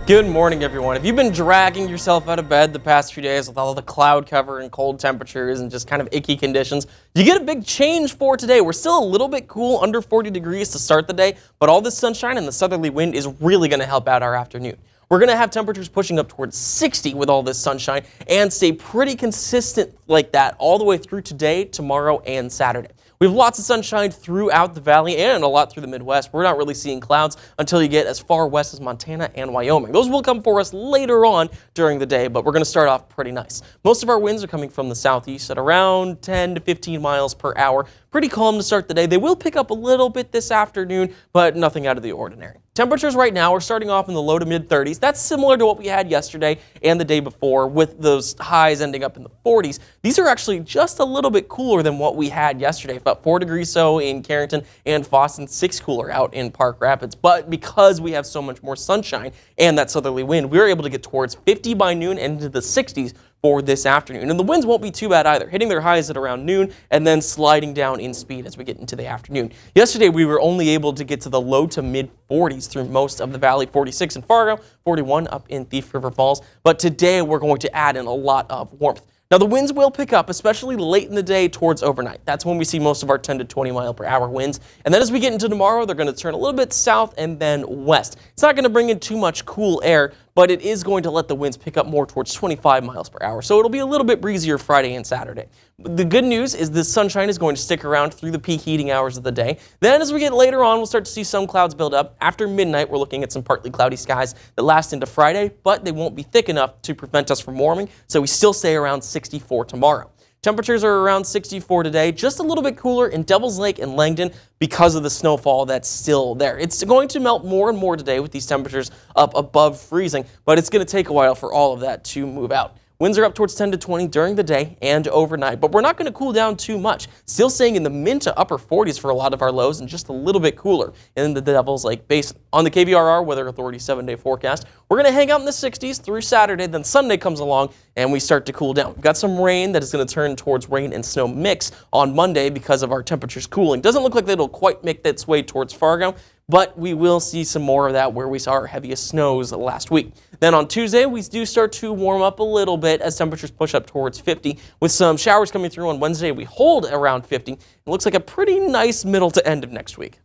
Good morning, everyone. If you've been dragging yourself out of bed the past few days with all the cloud cover and cold temperatures and just kind of icky conditions, you get a big change for today. We're still a little bit cool, under 40 degrees to start the day, but all this sunshine and the southerly wind is really going to help out our afternoon. We're going to have temperatures pushing up towards 60 with all this sunshine and stay pretty consistent like that all the way through today, tomorrow, and Saturday. We have lots of sunshine throughout the valley and a lot through the Midwest. We're not really seeing clouds until you get as far west as Montana and Wyoming. Those will come for us later on during the day, but we're going to start off pretty nice. Most of our winds are coming from the southeast at around 10 to 15 miles per hour. Pretty calm to start the day. They will pick up a little bit this afternoon, but nothing out of the ordinary. Temperatures right now are starting off in the low to mid 30s. That's similar to what we had yesterday and the day before, with those highs ending up in the 40s. These are actually just a little bit cooler than what we had yesterday. About 4 degrees so in Carrington and Fosston, 6 cooler out in Park Rapids. But because we have so much more sunshine and that southerly wind, we were able to get towards 50 by noon and into the 60s for this afternoon. And the winds won't be too bad either, hitting their highs at around noon and then sliding down in speed as we get into the afternoon. Yesterday, we were only able to get to the low to mid 40s through most of the valley, 46 in Fargo, 41 up in Thief River Falls. But today, we're going to add in a lot of warmth. Now, the winds will pick up, especially late in the day towards overnight. That's when we see most of our 10 to 20 mile per hour winds. And then as we get into tomorrow, they're going to turn a little bit south and then west. It's not going to bring in too much cool air, but it is going to let the winds pick up more towards 25 miles per hour. So it'll be a little bit breezier Friday and Saturday. The good news is the sunshine is going to stick around through the peak heating hours of the day. Then as we get later on, we'll start to see some clouds build up. After midnight, we're looking at some partly cloudy skies that last into Friday, but they won't be thick enough to prevent us from warming, so we still stay around 64 tomorrow. Temperatures are around 64 today, just a little bit cooler in Devil's Lake and Langdon because of the snowfall that's still there. It's going to melt more and more today with these temperatures up above freezing, but it's going to take a while for all of that to move out. Winds are up towards 10 to 20 during the day and overnight, but we're not going to cool down too much. Still staying in the mid to upper 40s for a lot of our lows and just a little bit cooler in the Devil's Lake Basin. On the KVRR Weather Authority 7-day forecast, we're going to hang out in the 60s through Saturday, then Sunday comes along and we start to cool down. We've got some rain that is going to turn towards rain and snow mix on Monday because of our temperatures cooling. Doesn't look like it'll quite make its way towards Fargo, but we will see some more of that where we saw our heaviest snows last week. Then on Tuesday, we do start to warm up a little bit as temperatures push up towards 50. With some showers coming through on Wednesday, we hold around 50. It looks like a pretty nice middle to end of next week.